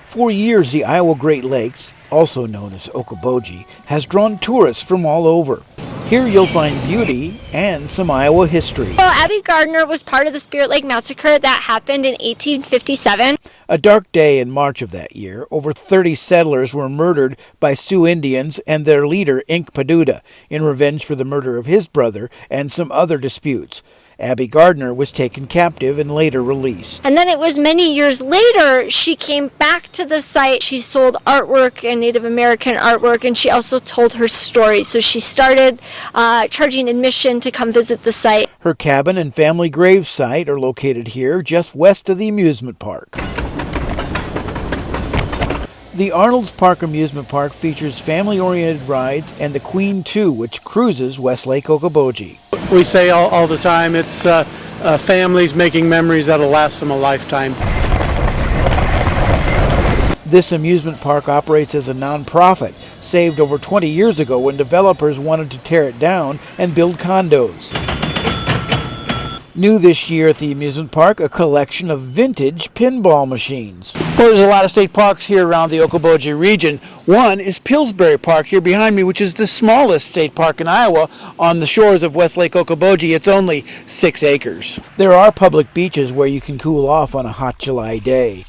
For years, the Iowa Great Lakes, also known as Okoboji, has drawn tourists from all over. Here you'll find beauty and some Iowa history. Well, Abby Gardner was part of the Spirit Lake Massacre that happened in 1857. A dark day in March of that year, over 30 settlers were murdered by Sioux Indians and their leader, Ink Paduta, in revenge for the murder of his brother and some other disputes. Abby Gardner was taken captive and later released. And then it was many years later she came back to the site. She sold artwork and Native American artwork, and she also told her story. So she started charging admission to come visit the site. Her cabin and family grave site are located here, just west of the Amusement Park. The Arnolds Park Amusement Park features family-oriented rides and the Queen 2, which cruises West Lake Okoboji. We say all the time, it's families making memories that'll last them a lifetime. This amusement park operates as a nonprofit, saved over 20 years ago when developers wanted to tear it down and build condos. New this year at the amusement park, a collection of vintage pinball machines. Well, there's a lot of state parks here around the Okoboji region. One is Pillsbury Park here behind me, which is the smallest state park in Iowa on the shores of West Lake Okoboji. It's only 6 acres. There are public beaches where you can cool off on a hot July day.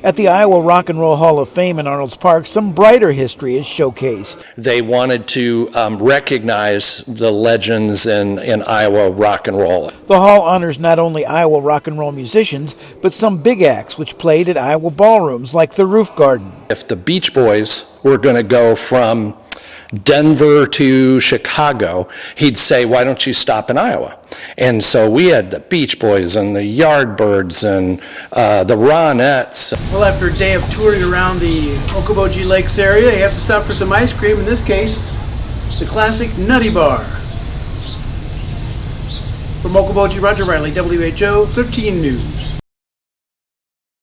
At the Iowa Rock and Roll Hall of Fame in Arnolds Park, some brighter history is showcased. They wanted to recognize the legends in Iowa rock and roll. The hall honors not only Iowa rock and roll musicians, but some big acts which played at Iowa ballrooms like the Roof Garden. If the Beach Boys were going to go from Denver to Chicago, he'd say, why don't you stop in Iowa? And so we had the Beach Boys and the Yardbirds and the Ronettes. Well, after a day of touring around the Okoboji Lakes area, you have to stop for some ice cream. In this case, the classic Nutty Bar. From Okoboji, Roger Riley, WHO 13 News.